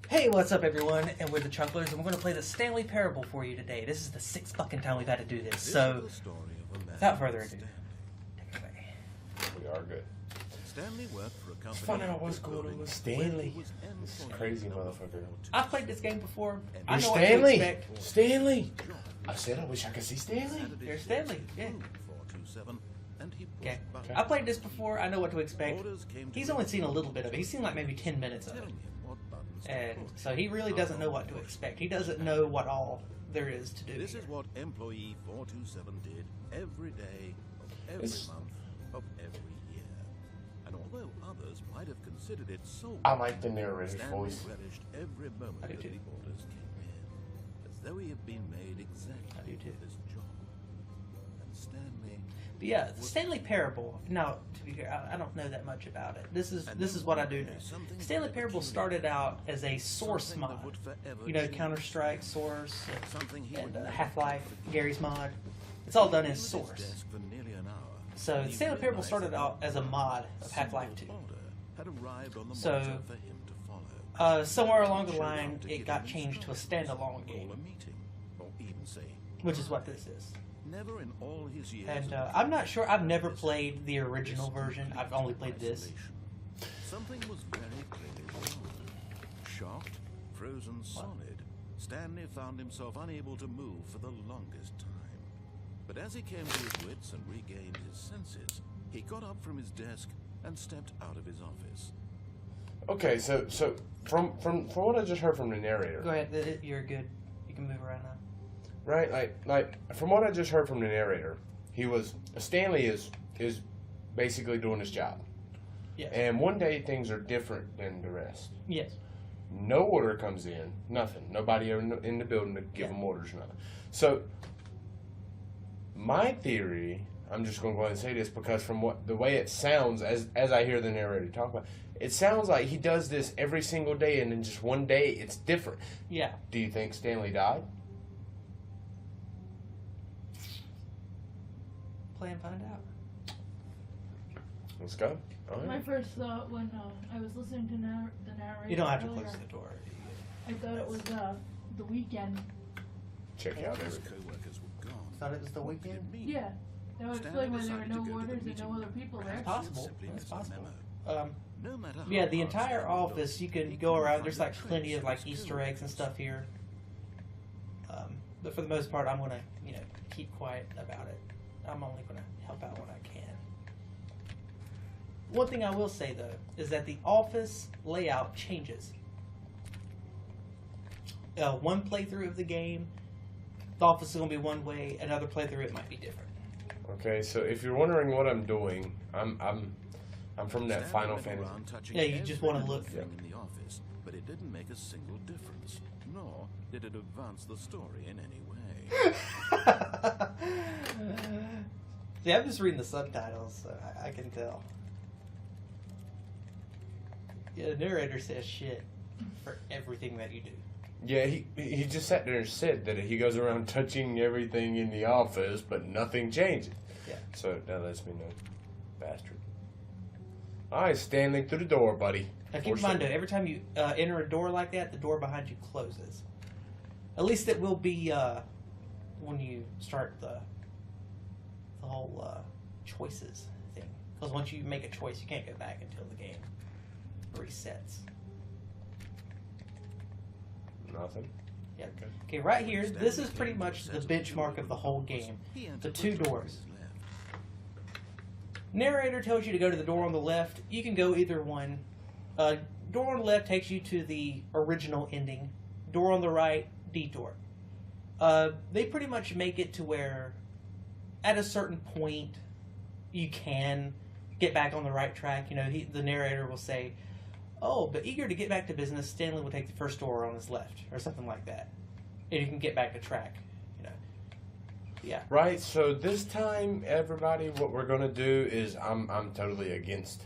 Hey, what's up, everyone? And we're the Chucklers, and we're going to play the Stanley Parable for you today. This is the 6th fucking time we've had to do this, so without further ado, take it away. We are good. Stanley worked for a company. Let's find out what's going on with Stanley. This crazy motherfucker. I've played this game before. I You're know Stanley. what to expect. Stanley. I said I wish I could see Stanley. There's Stanley. Yeah. 427, and he Okay. pushed I played this before. I know what to expect. He's only seen a little bit of it. He's seen like maybe 10 minutes of it. And so he really doesn't know what to expect. He doesn't know what all there is to do. This is what employee 427 did every day of every month of every year. And although others might have considered it so, I like the narrator's Stanley voice. relished every moment that the orders came in, as though he had been made exactly for this job. And Stanley. But yeah, the Stanley Parable. Now, to be fair, I don't know that much about it. This is what I do know. Stanley Parable started out as a Source mod. You know, Counter-Strike, Source, and Half-Life, Gary's mod. It's all done in Source. So Stanley Parable started out as a mod of Half-Life 2. So somewhere along the line, it got changed to a standalone game, which is what this is. Never in all his years. And I'm not sure. I've never played the original version. I've only played this. Something was very clearly wrong. Shocked, frozen solid, Stanley found himself unable to move for the longest time. But as he came to his wits and regained his senses, he got up from his desk and stepped out of his office. Okay, so from what I just heard from the narrator. Go ahead. You're good. You can move around now. Right, like from what I just heard from the narrator, Stanley is basically doing his job. Yes. And one day things are different than the rest. Yes. No order comes in, nothing. Nobody in the building to give him orders, nothing. So my theory, I'm just going to go ahead and say this because from the way it sounds as I hear the narrator talk about, it sounds like he does this every single day, and then just one day it's different. Yeah. Do you think Stanley died? Play and find out. Let's go. All right. My first thought when I was listening to the narrator. You don't have to earlier, close the door. I thought it was the weekend. Check out His everything. co-workers were gone. Thought it was the What did weekend? it mean? Yeah, that would explain why there were no orders and no other people there. It's possible. Simply It's missed a possible. memo. No matter how Yeah, the hard entire Stanley office, looked, you can he go couldn't around. find There's a like plenty trace of like his Easter eggs and co-workers. stuff here. But for the most part, I'm gonna keep quiet about it. I'm only gonna help out when I can. One thing I will say though is that the office layout changes. One playthrough of the game, the office is gonna be one way. Another playthrough, it might be different. Okay, so if you're wondering what I'm doing, I'm from that Stanley Final went Fantasy. around touching Yeah, you just wanna every look. thing in the office, but it didn't make a single difference, nor did it advance the story in any way. See, I'm just reading the subtitles, so I can tell. Yeah, the narrator says shit for everything that you do. Yeah, he just sat there and said that he goes around touching everything in the office, but nothing changes. Yeah. So that lets me know, bastard. All right, Stanley, through the door, buddy. Now keep in mind, though, every time you enter a door like that, the door behind you closes. At least it will be when you start the whole choices thing. Because once you make a choice, you can't go back until the game resets. Nothing. Yeah. Okay, right here, this is pretty much the benchmark of the whole game. The two doors. Narrator tells you to go to the door on the left. You can go either one. Door on the left takes you to the original ending. Door on the right, detour. They pretty much make it to where at a certain point you can get back on the right track. You know, the narrator will say, "Oh, but eager to get back to business, Stanley will take the first door on his left," or something like that. And you can get back to track, you know. Yeah. Right, so this time, everybody, what we're going to do is I'm totally against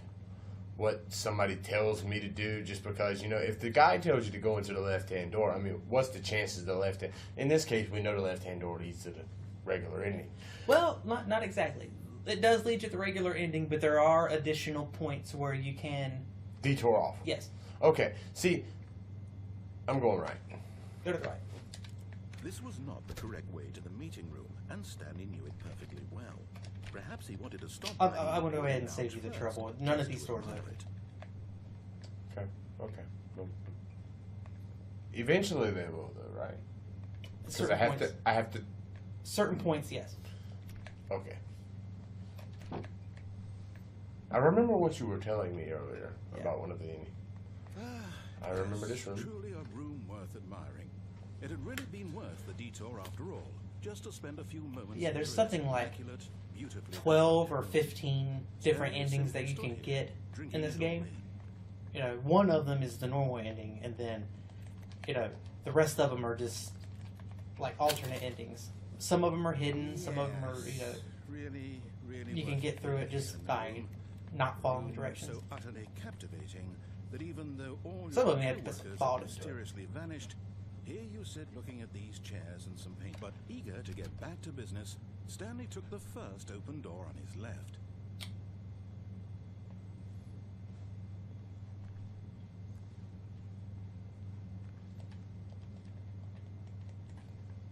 what somebody tells me to do just because, you know, if the guy tells you to go into the left-hand door, I mean, what's the chances the left-hand... In this case, we know the left-hand door leads to the regular ending. Well, not exactly. It does lead to the regular ending, but there are additional points where you can... Detour off. Yes. Okay, see, I'm going right. Go to the right. This was not the correct way to the meeting room, and Stanley knew it perfectly well. Perhaps he wanted to stop. I want to go ahead and save you the trouble. None of these doors open. Okay. Okay. No. Eventually they will, though, right? Because I have to. Certain points, yes. Okay. I remember what you were telling me earlier about one of the. I remember this room. Truly a room worth admiring. It had really been worth the detour after all, just to spend a few moments. Yeah, there's something like beautifully 12 or 15 different endings that you can get in this game. You know, one of them is the normal ending, and then, you know, the rest of them are just like alternate endings. Some of them are hidden, some of them are, you know, really you can get through it just by not following directions. So utterly captivating that even though all Some your of them have to coworkers just fall had into it. mysteriously vanished, here you sit looking at these chairs and some paint. But eager to get back to business, Stanley took the first open door on his left.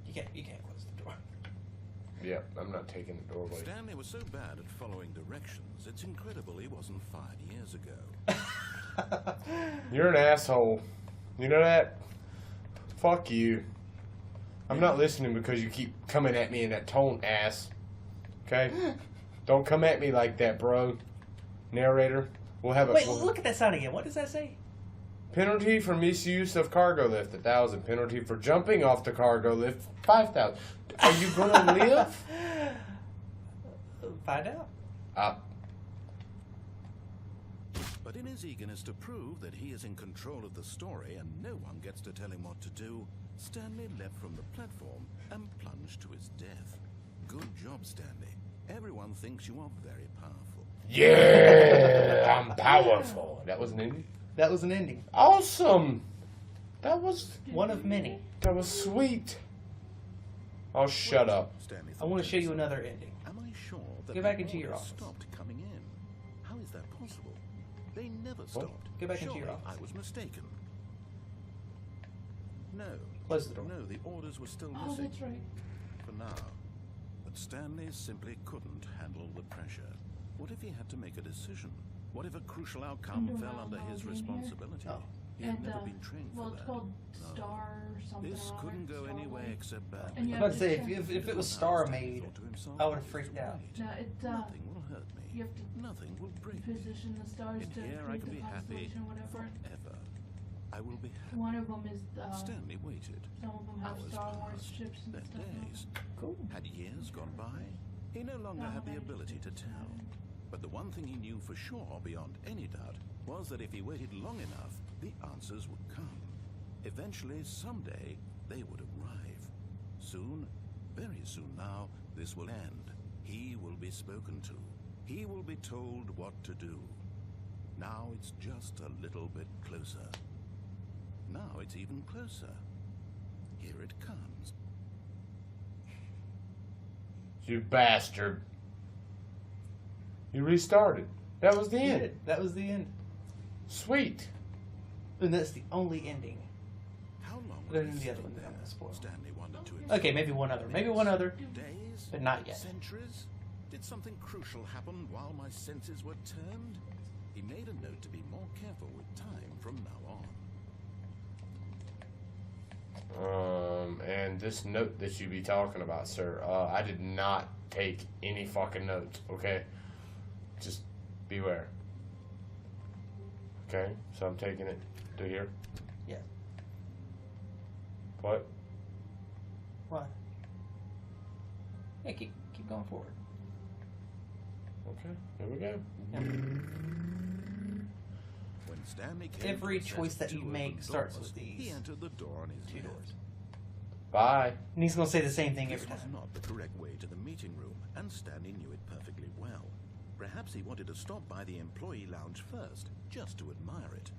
You can't close the door. Yeah, I'm not taking the doorway. Stanley was so bad at following directions, it's incredible he wasn't 5 years ago. You're an asshole. You know that? Fuck you. I'm not listening because you keep coming at me in that tone, ass. Okay? Don't come at me like that, bro. Narrator. We'll have a... Wait, look at that sign again. What does that say? Penalty for misuse of cargo lift, 1,000. Penalty for jumping off the cargo lift, 5,000. Are you gonna live? Find out. But in his eagerness to prove that he is in control of the story and no one gets to tell him what to do, Stanley leapt from the platform and plunged to his death. Good job, Stanley. Everyone thinks you are very powerful. Yeah, I'm powerful. That was an ending? That was an ending. Awesome. That was one of many. That was sweet. Oh, shut up. Stanley I want to show you another ending. Am I sure that Go back the into your orders office. stopped coming in? How is that possible? They never stopped. Go back into your Surely office. I was mistaken. No. Close the door. No, the orders were still Oh, missing. that's right. For now. But Stanley simply couldn't handle the pressure. What if he had to make a decision? What if a crucial outcome fell under his responsibility? Oh. He had And, never been trained well, for it's that. called No. Star or something. This or couldn't go Star any way Way. except badly. And you I have was about to to say, check- if it was Star made, Thought to himself, I would have freaked out. "Wait, No, it nothing will hurt me. you have to Nothing will break me. position the stars In to here I create can the be happy constellation, whatever. forever. I will be happy. One of them is Stanley waited. some of them have Hours Star Wars passed, ships and then stuff. days. Cool. Had years gone by? He no longer had the ability to tell. But the one thing he knew for sure, beyond any doubt, was that if he waited long enough, the answers would come. Eventually, someday, they would arrive. Soon, very soon now, this will end. He will be spoken to. He will be told what to do. Now it's just a little bit closer. Now it's even closer. Here it comes. You bastard. You restarted. That was the You end. did. That was the end. Sweet. And that's the only ending. How long Other would than he the other stay one that I'm there? gonna spoil. Stanley wondered to himself. Okay, maybe one other. Maybe one other. Days? But not yet. Centuries? Did something crucial happen while my senses were turned? He made a note to be more careful with time from now on. And this note that you be talking about, sir, I did not take any fucking notes, okay? Just beware. Okay, so I'm taking it to here. Yeah. What? What? Yeah, keep going forward. Okay, here we go. Yeah. When Stanley came Every to assess choice that you two make open starts doors, with He these entered the door on his two left. doors. Bye. And he's gonna say the same thing This every was time. not the correct way to the meeting room, and Stanley knew it perfectly well. Perhaps he wanted to stop by the employee lounge first, just to admire it.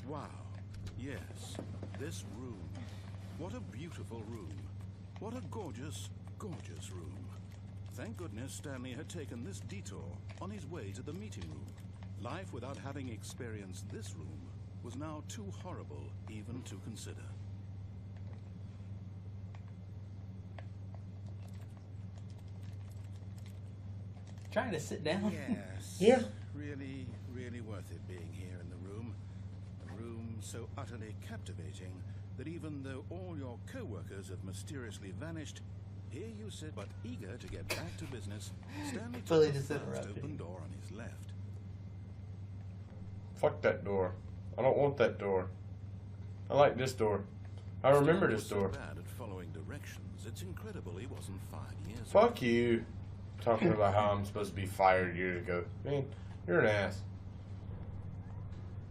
Wow. Yes, this room. What a beautiful room. What a gorgeous, gorgeous room. Thank goodness Stanley had taken this detour on his way to the meeting room. Life without having experienced this room was now too horrible even to consider. Trying to sit down. Yes. Yeah. Really, really worth it being here in the room. A room so utterly captivating that even though all your co-workers have mysteriously vanished, here you sit, but eager to get back to business. Stanley Fully took the just first interrupted. open door on his left. Fuck that door. I don't want that door. I like this door. I remember this door. So bad at following directions. It's incredible he wasn't 5 years Fuck you. Talking about how I'm supposed to be fired years ago. Man, you're an ass.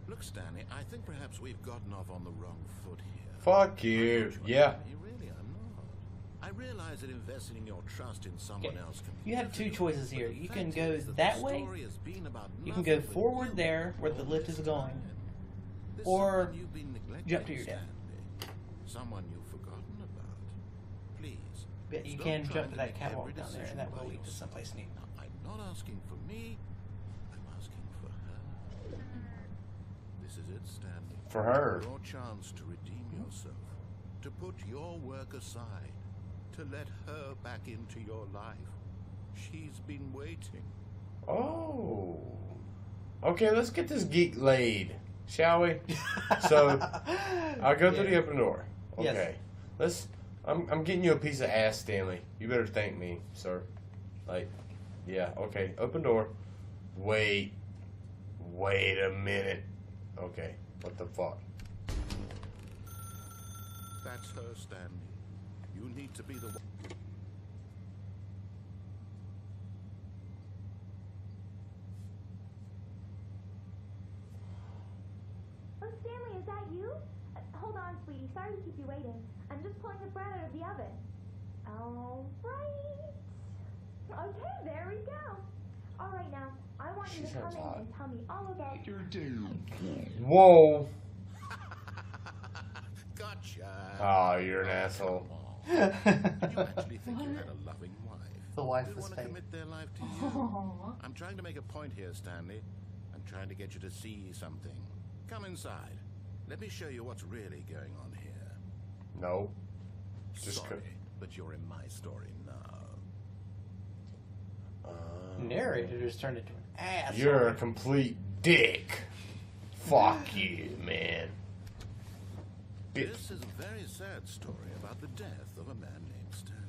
Look, Stanley, I think perhaps we've gotten off on the wrong foot here. Fuck you. Yeah. Really, I'm not. I realize that investing in your trust in someone Okay. else can be You have two difficult, choices but here. the You fact can go is that that the way. story has been about You can go nothing but forward you there where the all lift this is going, time. There's or someone you've been neglecting, jump to your death. Stanley. Someone you've forgotten about. Please. Yeah, you stop can trying jump to that make catwalk every down there, and decision that by will lead to yourself. someplace neat. Now, I'm not asking for me. I'm asking for her. This is it, Stanley. For her. Your chance to redeem yourself, to put your work aside, to let her back into your life. She's been waiting. Oh. Okay, let's get this geek laid, shall we? So, I'll go through the open door. Okay. Yes. I'm getting you a piece of ass, Stanley. You better thank me, sir. Like, yeah, okay. Open door. Wait a minute. Okay, what the fuck? That's her, Stanley. You need to be the one. Oh, Stanley, is that you? Hold on, sweetie. Sorry to keep you waiting. I'm just pulling the bread out of the oven. All right. Okay, there we go. All right, now, I want you She to come sounds in hot. and tell me all about... Whoa. Gotcha. Oh, you're an asshole. Did you actually think you had a loving wife? The wife Who was want to fake. commit their life to you? Aw. I'm trying to make a point here, Stanley. I'm trying to get you to see something. Come inside. Let me show you what's really going on here. No. Just Sorry, but you're in my story now. Narrator just turned into an ass. You're a complete dick. Fuck you, man. This is a very sad story about the death of a man named Stanley.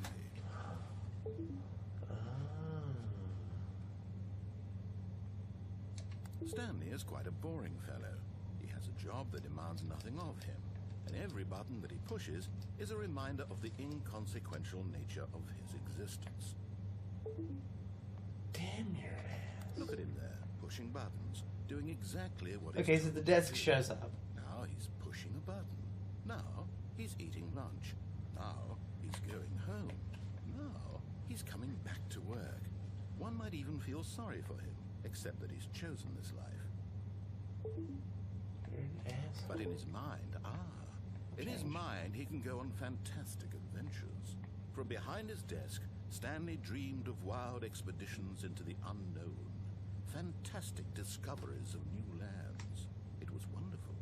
Stanley is quite a boring fellow. He has a job that demands nothing of him, and every button that he pushes is a reminder of the inconsequential nature of his existence. Damn your ass. Look at him there, pushing buttons, doing exactly what he's Okay, so the told desk to do. shows up. Now he's pushing a button. Now he's eating lunch. Now he's going home. Now he's coming back to work. One might even feel sorry for him, except that he's chosen this life. You're an ass. But in his mind, in his mind he can go on fantastic adventures. From behind his desk, Stanley dreamed of wild expeditions into the unknown, fantastic discoveries of new lands. It was wonderful.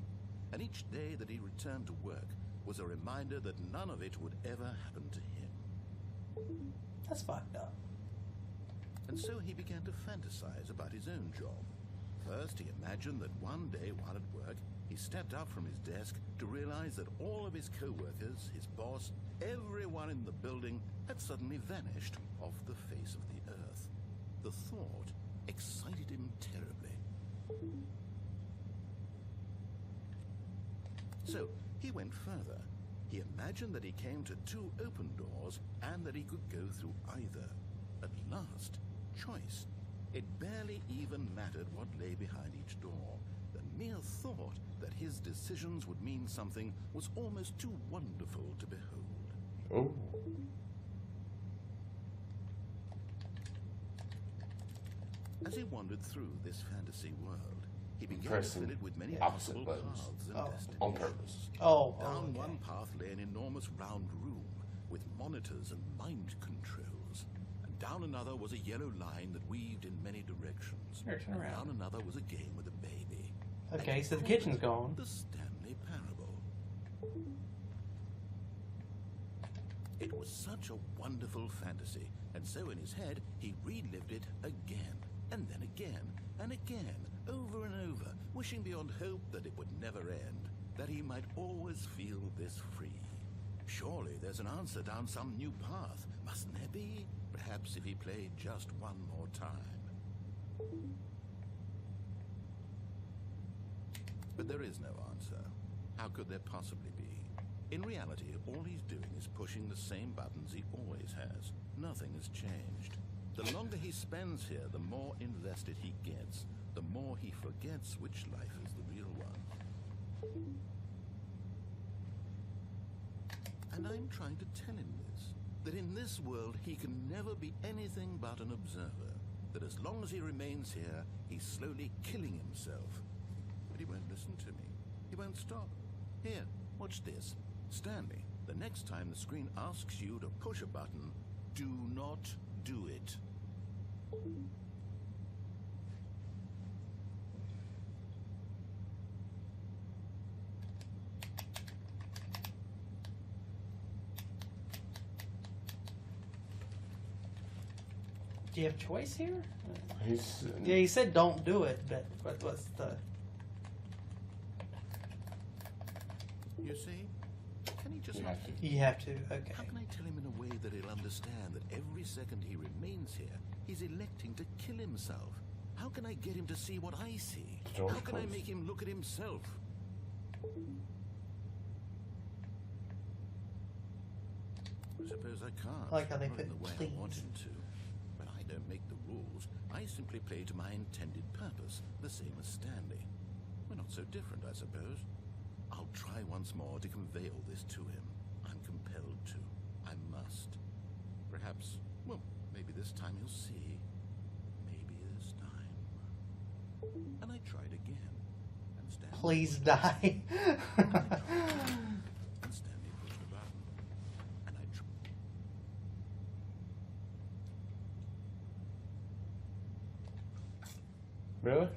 And each day that he returned to work was a reminder that none of it would ever happen to him. That's fucked up. And so he began to fantasize about his own job. First, he imagined that one day while at work, he stepped up from his desk to realize that all of his co-workers, his boss, everyone in the building had suddenly vanished off the face of the earth. The thought excited him terribly. So he went further. He imagined that he came to two open doors and that he could go through either. At last, choice. It barely even mattered what lay behind each door. The mere thought that his decisions would mean something was almost too wonderful to behold. Oh. As he wandered through this fantasy world, he began to Pressing fill it with many opposite possible buttons. paths and Oh. destinations. On purpose. Oh, Down okay. one path lay an enormous round room with monitors and mind controls. And down another was a yellow line that weaved in many directions. Here, turn And around. down another was a game with a baby. Okay, so the kitchen's gone. The Stanley Parable. It was such a wonderful fantasy, and so in his head he relived it again, and then again, and again, over and over, wishing beyond hope that it would never end, that he might always feel this free. Surely there's an answer down some new path, mustn't there be? Perhaps if he played just one more time. But there is no answer. How could there possibly be? In reality, all he's doing is pushing the same buttons he always has. Nothing has changed. The longer he spends here, the more invested he gets, the more he forgets which life is the real one. And I'm trying to tell him this, that in this world he can never be anything but an observer, that as long as he remains here, he's slowly killing himself. But he won't listen to me. He won't stop. Here, watch this. Stanley, the next time the screen asks you to push a button, do not do it. Do you have a choice here? Yeah, he said don't do it, but what's the... You see? Can he just You not have to. hear? You have to, okay. How can I tell him in a way that he'll understand that every second he remains here, he's electing to kill himself? How can I get him to see what I see? Door How can I closed. make him look at himself? I suppose I can't. I like how they Not in put the way please. I want him to. But I don't make the rules. I simply play to my intended purpose, the same as Stanley. We're not so different, I suppose. I'll try once more to convey all this to him. I'm compelled to. I must. Perhaps, well, maybe this time he'll see. Maybe this time. And I tried again. And Stanley Please die. And Stanley pushed the button. And I Really?